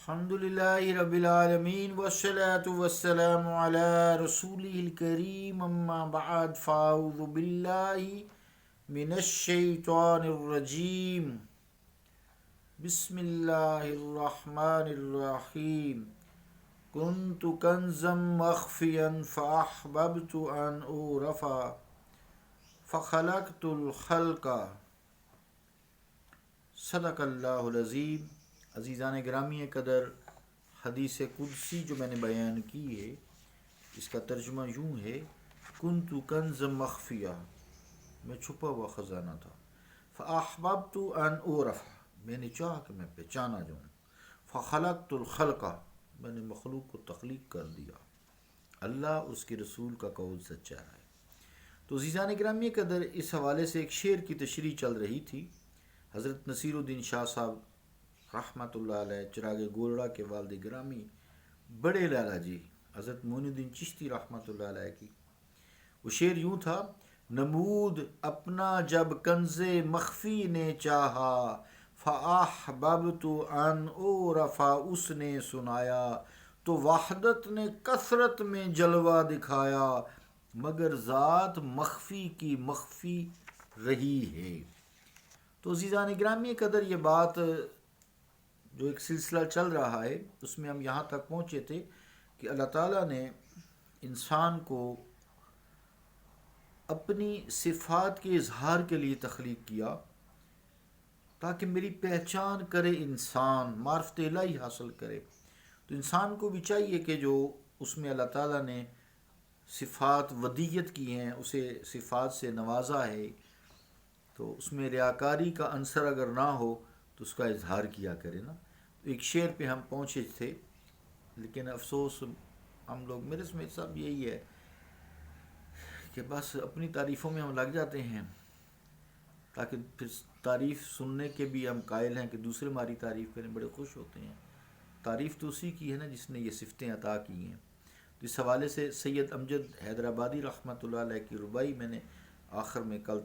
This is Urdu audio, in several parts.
الحمدللہ رب العالمین والصلاة والسلام علی رسولہ الکریم اما بعد فاعوذ باللہ من الشیطان الرجیم بسم اللہ الرحمن الرحیم کنت کنزا مخفیا فاحببت ان اعرف فخلقت الخلق. صدق اللہ العظیم. عزیزان گرامی قدر، حدیث قدسی جو میں نے بیان کی ہے اس کا ترجمہ یوں ہے: کنت کنز مخفیہ، میں چھپا ہوا خزانہ تھا، فاحببت ان اعرف، میں نے چاہا کہ میں پہچانا جاؤں، فخلقت الخلق، میں نے مخلوق کو تخلیق کر دیا. اللہ اس کے رسول کا قول سچا ہے. تو عزیزان گرامی قدر، اس حوالے سے ایک شعر کی تشریح چل رہی تھی. حضرت نصیر الدین شاہ صاحب رحمۃ اللہ علیہ، چراغ گولڑا کے والد گرامی بڑے لالا جی حضرت معین الدین چشتی رحمۃ اللہ علیہ کی، وہ شعر یوں تھا: نمود اپنا جب کنز مخفی نے چاہا، فاحببت ان اعرف، اس نے سنایا تو وحدت نے کثرت میں جلوہ دکھایا، مگر ذات مخفی کی مخفی رہی ہے. تو عزیزان گرامی قدر، یہ بات جو ایک سلسلہ چل رہا ہے اس میں ہم یہاں تک پہنچے تھے کہ اللہ تعالیٰ نے انسان کو اپنی صفات کے اظہار کے لیے تخلیق کیا تاکہ میری پہچان کرے، انسان معرفت الہی حاصل کرے. تو انسان کو بھی چاہیے کہ جو اس میں اللہ تعالیٰ نے صفات ودیت کی ہیں، اسے صفات سے نوازا ہے، تو اس میں ریاکاری کا عنصر اگر نہ ہو تو اس کا اظہار کیا کرے نا. ایک شعر پہ ہم پہنچے تھے، لیکن افسوس ہم لوگ، میرے سمیت سب یہی ہے کہ بس اپنی تعریفوں میں ہم لگ جاتے ہیں تاکہ پھر تعریف سننے کے بھی ہم قائل ہیں کہ دوسرے ہماری تعریف کریں، بڑے خوش ہوتے ہیں. تعریف تو اسی کی ہے نا جس نے یہ صفتیں عطا کی ہیں. تو اس حوالے سے سید امجد حیدرآبادی رحمۃ اللہ علیہ کی ربائی میں نے آخر میں کل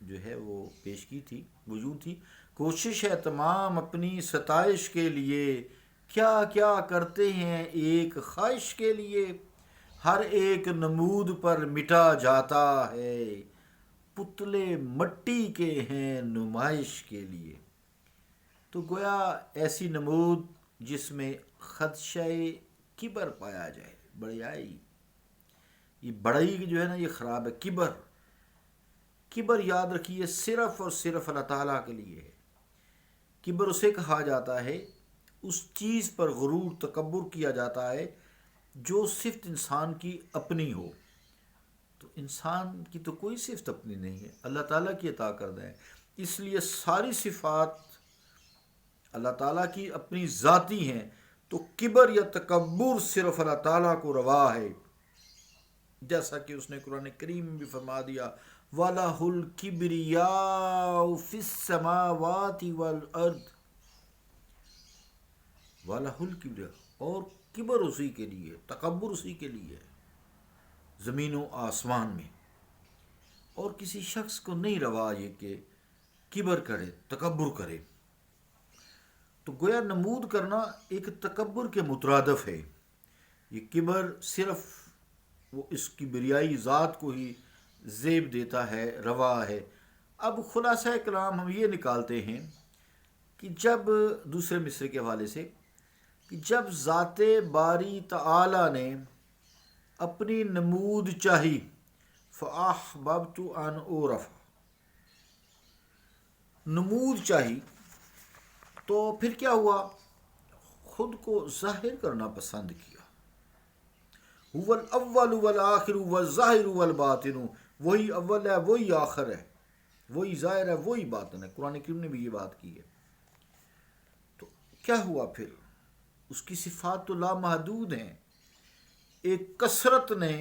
جو ہے وہ پیش کی تھی. وہ یوں تھی: کوشش ہے تمام اپنی ستائش کے لیے، کیا کیا کرتے ہیں ایک خواہش کے لیے، ہر ایک نمود پر مٹا جاتا ہے، پتلے مٹی کے ہیں نمائش کے لیے. تو گویا ایسی نمود جس میں خدشہ کبر پایا جائے، بڑائی، یہ بڑائی جو ہے نا یہ خراب ہے. کبر یاد رکھیے صرف اور صرف اللہ تعالیٰ کے لیے ہے. کبر اسے کہا جاتا ہے، اس چیز پر غرور تکبر کیا جاتا ہے جو صفت انسان کی اپنی ہو. تو انسان کی تو کوئی صفت اپنی نہیں ہے، اللہ تعالیٰ کی عطا کردہ ہے. اس لیے ساری صفات اللہ تعالیٰ کی اپنی ذاتی ہیں، تو کبر یا تکبر صرف اللہ تعالیٰ کو روا ہے. جیسا کہ اس نے قرآن کریم میں بھی فرما دیا: وَلَهُ الْكِبْرِيَاءُ فِي السَّمَاوَاتِ وَالْأَرْضِ. وَلَهُ الْكِبْرِيَاءُ، اور کبر اسی کے لیے، تکبر اسی کے لیے ہے زمین و آسمان میں. اور کسی شخص کو نہیں روا یہ کہ کبر کرے، تکبر کرے. تو گویا نمود کرنا ایک تکبر کے مترادف ہے. یہ کبر صرف وہ اس کی بریائی ذات کو ہی زیب دیتا ہے، روا ہے. اب خلاصہ کلام ہم یہ نکالتے ہیں کہ جب دوسرے مصرے کے حوالے سے، کہ جب ذات باری تعالی نے اپنی نمود چاہی، فاحببت ان اعرف، نمود چاہی تو پھر کیا ہوا؟ خود کو ظاہر کرنا پسند کیا. هو الاول والآخر والظاہر والباطن، وہی اول ہے، وہی آخر ہے، وہی ظاہر ہے، وہی باطن ہے. قرآن کریم نے بھی یہ بات کی ہے. تو کیا ہوا پھر؟ اس کی صفات تو لامحدود ہیں. ایک کثرت نے،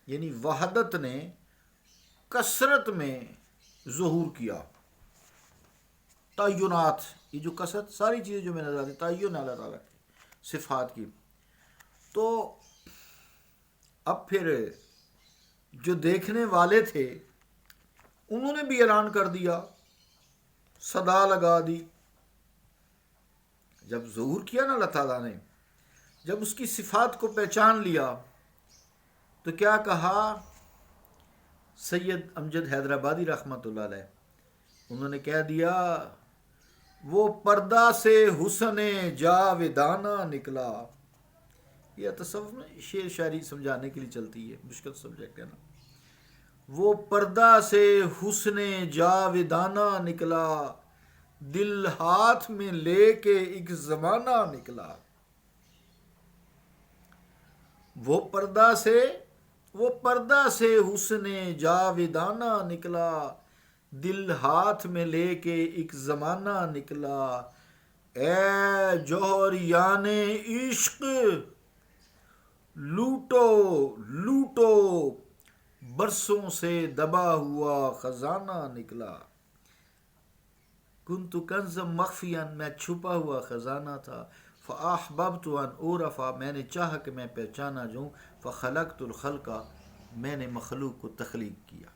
یعنی وحدت نے کثرت میں ظہور کیا. تعینات، یہ جو کثرت، ساری چیزیں جو میں نظر آتی، تعین اللہ تعالیٰ کی صفات کی. تو اب پھر جو دیکھنے والے تھے انہوں نے بھی اعلان کر دیا، صدا لگا دی. جب ظہور کیا نا اللہ تعالیٰ نے، جب اس کی صفات کو پہچان لیا تو کیا کہا سید امجد حیدرآبادی رحمۃ اللہ علیہ، انہوں نے کہہ دیا وہ پردہ سے حسن جاویدانہ نکلا. یہ تصوف میں شعر شاعری سمجھانے کے لیے چلتی ہے، مشکل سبجیکٹ ہے نا. وہ پردہ سے حسن جاویدانہ نکلا، دل ہاتھ میں لے کے ایک زمانہ نکلا. وہ پردہ سے حسن جاویدانہ نکلا، دل ہاتھ میں لے کے ایک زمانہ نکلا. اے جوہریان عشق لوٹو لوٹو، برسوں سے دبا ہوا خزانہ نکلا. کنت کنزا مخفیا، میں چھپا ہوا خزانہ تھا. فاحببت ان اعرف، میں نے چاہا کہ میں پہچانا جاؤں. فخلقت الخلق، میں نے مخلوق کو تخلیق کیا.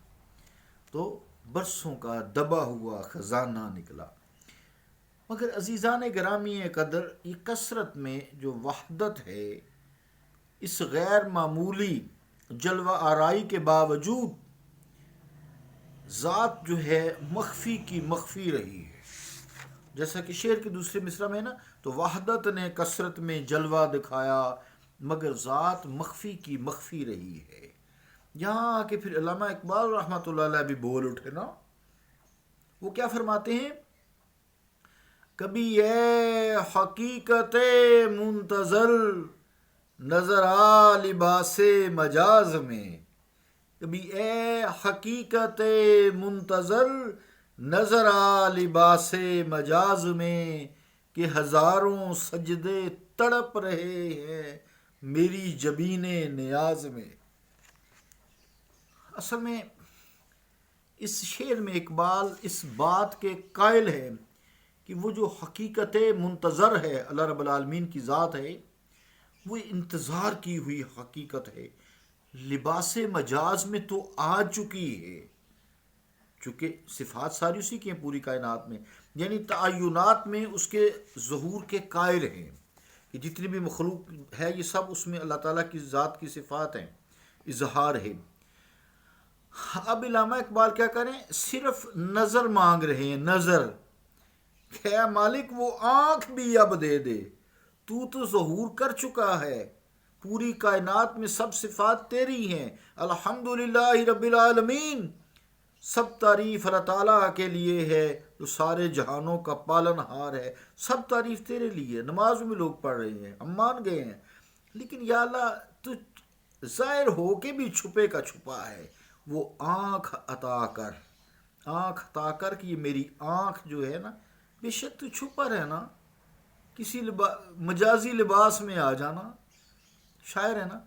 تو برسوں کا دبا ہوا خزانہ نکلا. مگر عزیزان گرامی قدر، یہ کثرت میں جو وحدت ہے، اس غیر معمولی جلوہ آرائی کے باوجود ذات جو ہے مخفی کی مخفی رہی ہے. جیسا کہ شعر کے دوسرے مصرع میں نا، تو وحدت نے کثرت میں جلوہ دکھایا مگر ذات مخفی کی مخفی رہی ہے. یہاں آ کے پھر علامہ اقبال رحمۃ اللہ علیہ بھی بول اٹھے نا. وہ کیا فرماتے ہیں؟ کبھی اے حقیقت منتظر نظر آ لباس مجاز میں، کبھی اے حقیقت منتظر نظر آ لباس مجاز میں، کہ ہزاروں سجدے تڑپ رہے ہیں میری جبین نیاز میں. اصل میں اس شعر میں اقبال اس بات کے قائل ہے کہ وہ جو حقیقت منتظر ہے اللہ رب العالمین کی ذات ہے، وہ انتظار کی ہوئی حقیقت ہے. لباس مجاز میں تو آ چکی ہے، چونکہ صفات ساری اسی کی ہیں پوری کائنات میں، یعنی تعینات میں اس کے ظہور کے قائل ہیں کہ جتنی بھی مخلوق ہے یہ سب اس میں اللہ تعالیٰ کی ذات کی صفات ہیں، اظہار ہے. اب علامہ اقبال کیا کریں؟ صرف نظر مانگ رہے ہیں، نظر. کہ اے مالک وہ آنکھ بھی اب دے دے، تو ظہور کر چکا ہے، پوری کائنات میں سب صفات تیری ہیں. الحمدللہ رب العالمین، سب تعریف اللہ تعالیٰ کے لیے ہے جو سارے جہانوں کا پالن ہار ہے. سب تعریف تیرے لیے، نماز میں لوگ پڑھ رہے ہیں، ہم مان گئے ہیں. لیکن یا اللہ تو ظاہر ہو کے بھی چھپے کا چھپا ہے. وہ آنکھ عطا کر، آنکھ عطا کر کہ یہ میری آنکھ جو ہے نا، بے شک تو چھپا رہنا، کسی مجازی لباس میں آ جانا، شاعر ہے نا،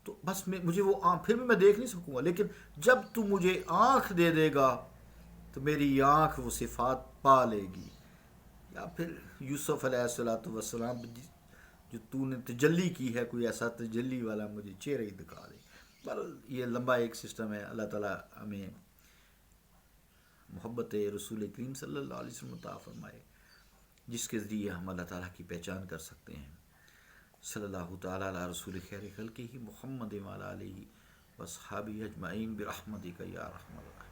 تو بس مجھے وہ آنکھ پھر بھی میں دیکھ نہیں سکوں گا، لیکن جب تو مجھے آنکھ دے دے گا تو میری آنکھ وہ صفات پا لے گی. یا پھر یوسف علیہ الصلوۃ والسلام جو تو نے تجلی کی ہے، کوئی ایسا تجلی والا مجھے چہرہ ہی دکھا دے. پر یہ لمبا ایک سسٹم ہے. اللہ تعالیٰ ہمیں محبت رسول کریم صلی اللہ علیہ وسلم عطا فرمائے، جس کے ذریعے ہم اللہ تعالیٰ کی پہچان کر سکتے ہیں. صلی اللہ تعالیٰ علی رسول خیر خلقہ محمد وعلی آلہ واصحابہ اجمعین برحمتک یا ارحم الراحمین.